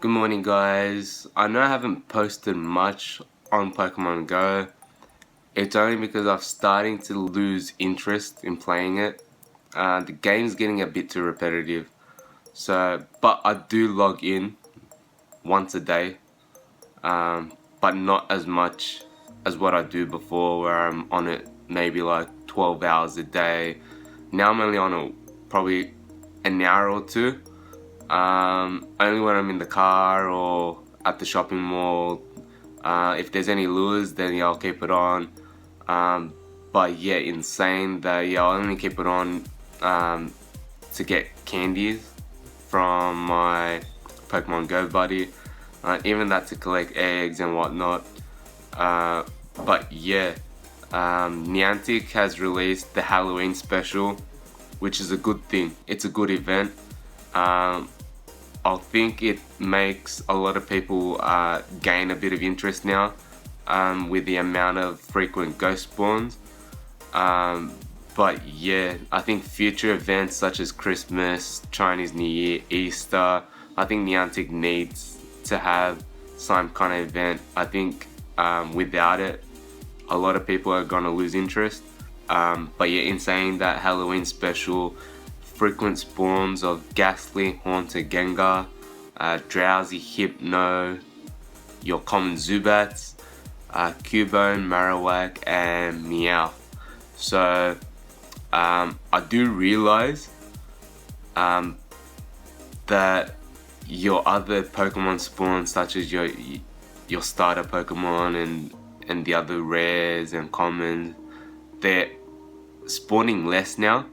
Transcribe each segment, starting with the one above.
Good morning, guys. I know I haven't posted much on Pokemon Go. It's only because I'm starting to lose interest in playing it. The game's getting a bit too repetitive. But I do log in once a day, but not as much as what I do before, where I'm on it maybe like 12 hours a day. Now I'm only on it probably an hour or two. Only when I'm in the car or at the shopping mall. If there's any lures, then yeah, I'll keep it on. But yeah, insane that yeah, I'll only keep it on to get candies from my Pokemon Go buddy. Even that to collect eggs and whatnot. But yeah, Niantic has released the Halloween special, which is a good thing. It's a good event. I think it makes a lot of people gain a bit of interest now with the amount of frequent ghost spawns. But yeah, I think future events such as Christmas, Chinese New Year, Easter, I think Niantic needs to have some kind of event. I think without it, a lot of people are gonna lose interest. But yeah, in saying that, Halloween special, frequent spawns of Ghastly, Haunter, Gengar, Drowsy, Hypno, your common Zubats, Cubone, Marowak, and Meowth. So I do realize that your other Pokemon spawns, such as your starter Pokemon and the other rares and commons, they're spawning less now.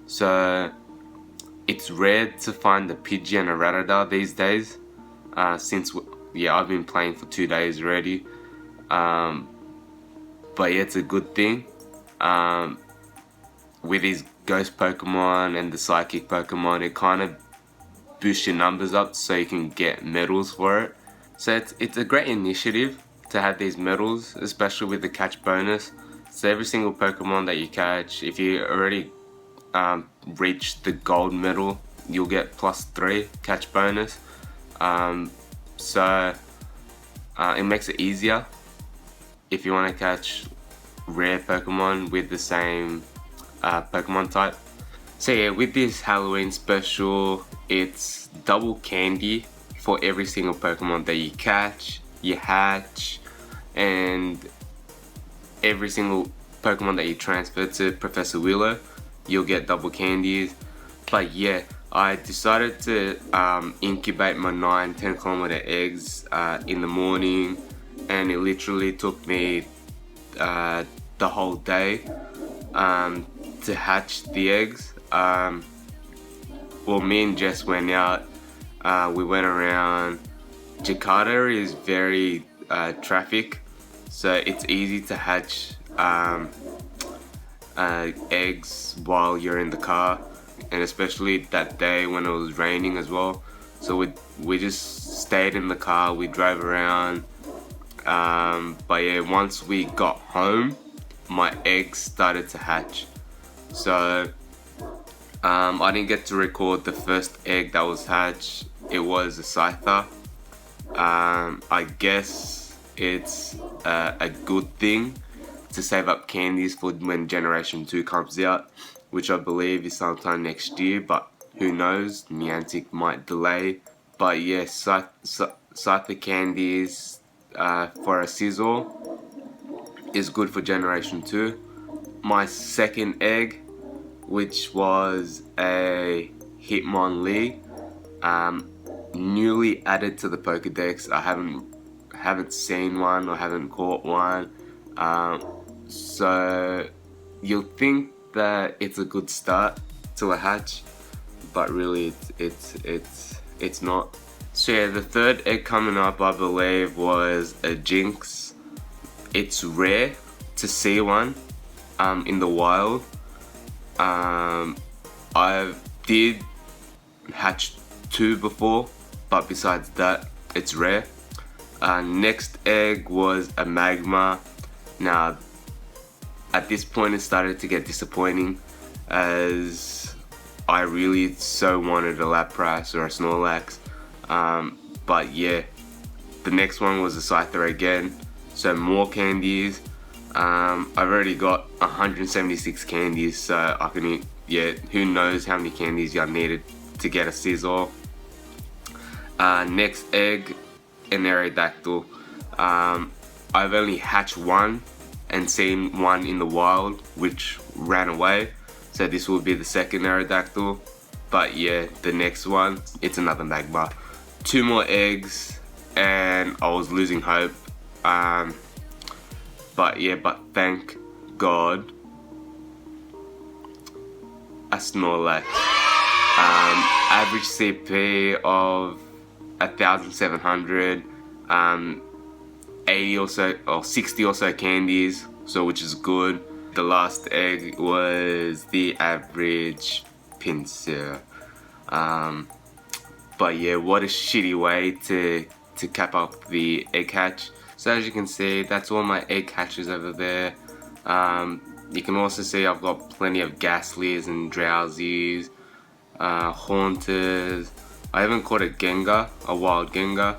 So it's rare to find a Pidgey and a Rattata these days. Since I've been playing for 2 days already. But yeah, it's a good thing. With these ghost Pokemon and the psychic Pokemon, it kind of boosts your numbers up so you can get medals for it. So it's a great initiative to have these medals, especially with the catch bonus. So every single Pokemon that you catch, if you already reach the gold medal, you'll get +3 catch bonus. So it makes it easier if you want to catch rare Pokemon with the same Pokemon type. So yeah, with this Halloween special, it's double candy for every single Pokemon that you catch, you hatch, and every single Pokemon that you transfer to Professor Willow, you'll get double candies. But yeah, I decided to incubate my 9-10 kilometer eggs in the morning, and it literally took me the whole day to hatch the eggs. Well, me and Jess went out, we went around. Jakarta is very traffic, so it's easy to hatch eggs while you're in the car, and especially that day when it was raining as well. So we just stayed in the car, we drove around. But yeah, once we got home, my eggs started to hatch. So I didn't get to record the first egg that was hatched. It was a Scyther. I guess it's a good thing to save up candies for when Generation 2 comes out, which I believe is sometime next year, but who knows, Niantic might delay. But yes, Scyther candies for a Scizor is good for Generation 2. My second egg, which was a Hitmonlee, newly added to the Pokedex. I haven't seen one or haven't caught one. So you'll think that it's a good start to a hatch, but really it's not. So yeah, the third egg coming up, I believe, was a Jinx. It's rare to see one in the wild. I did hatch 2 before, but besides that, it's rare. Next egg was a Magma. Now, at this point, it started to get disappointing, as I really so wanted a Lapras or a Snorlax. But yeah, the next one was a Scyther again, so more candies. I've already got 176 candies, so I can eat, yeah, who knows how many candies I needed to get a Scizor. Next egg, an Aerodactyl. I've only hatched one and seen one in the wild which ran away, so this will be the second Aerodactyl. But yeah, the next one, it's another Magma. 2 more eggs and I was losing hope. But yeah, but thank God, a Snorlax. Average CP of 1,700, 80 or so, or 60 or so candies, so which is good. The last egg was the average Pinsir. But yeah, what a shitty way to cap up the egg hatch. So as you can see, that's all my egg hatches over there. You can also see I've got plenty of Ghastlies and Drowsies, Haunters. I haven't caught a Gengar, a wild Gengar,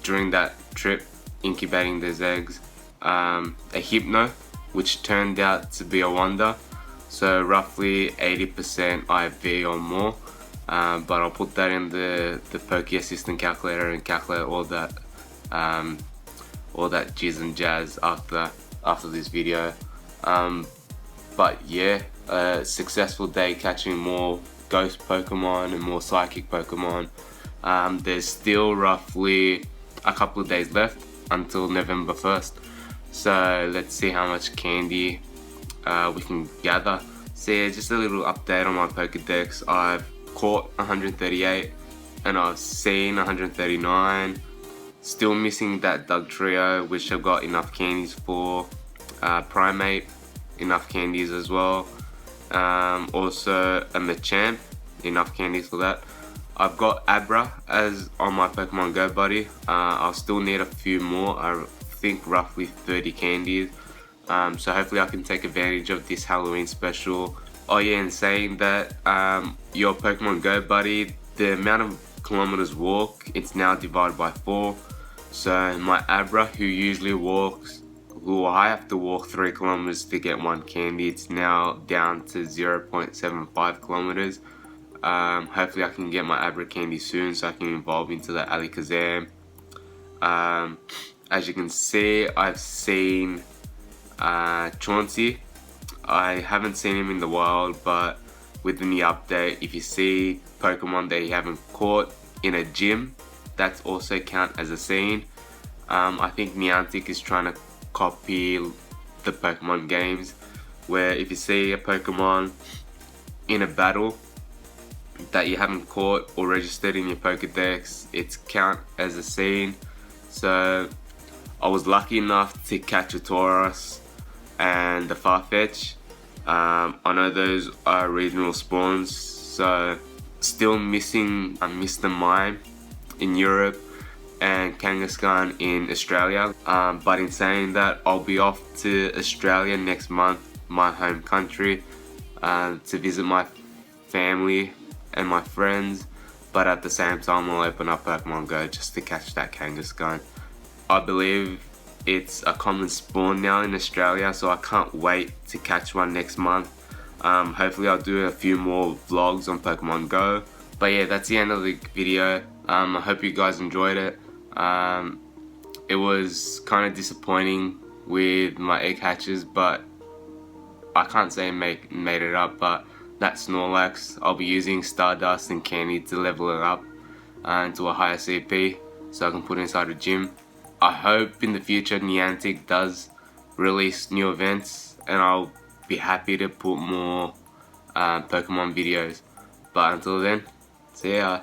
during that trip incubating those eggs. A Hypno, which turned out to be a wonder, so roughly 80% IV or more. But I'll put that in the Poke Assistant calculator and calculate all that jizz and jazz after this video. But yeah, a successful day catching more ghost Pokemon and more psychic Pokemon. There's still roughly a couple of days left until November 1st, so let's see how much candy we can gather. So yeah, just a little update on my Pokedex. I've caught 138 and I've seen 139. Still missing that Dugtrio, which I've got enough candies for. Primate, enough candies as well. Also a Machamp, enough candies for that. I've got Abra as on my Pokemon Go buddy. I'll still need a few more, I think roughly 30 candies. So hopefully I can take advantage of this Halloween special. Oh yeah, and saying that, your Pokemon Go buddy, the amount of kilometers walk, it's now divided by 4. So my Abra, who usually walks, I have to walk 3 kilometers to get 1 candy, it's now down to 0.75 kilometers. Hopefully I can get my Abra candy soon so I can evolve into the Alakazam. As you can see, I've seen Chauncey. I haven't seen him in the wild, but with the new update, if you see Pokemon that you haven't caught in a gym, that's also count as a scene. I think Niantic is trying to copy the Pokemon games, where if you see a Pokemon in a battle that you haven't caught or registered in your Pokedex, it's count as a scene. So I was lucky enough to catch a Tauros and the Farfetch. I know those are regional spawns, so still missing a Mr. Mime in Europe and Kangaskhan in Australia. But in saying that, I'll be off to Australia next month, my home country, to visit my family and my friends. But at the same time, I'll open up Pokemon Go just to catch that Kangaskhan. I believe it's a common spawn now in Australia, so I can't wait to catch one next month. Hopefully I'll do a few more vlogs on Pokemon Go. But yeah, that's the end of the video. I hope you guys enjoyed it. It was kind of disappointing with my egg hatches, but I can't say I made it up. But that Snorlax, I'll be using Stardust and Candy to level it up into a higher CP so I can put it inside a gym. I hope in the future Niantic does release new events, and I'll be happy to put more Pokemon videos. But until then, see ya.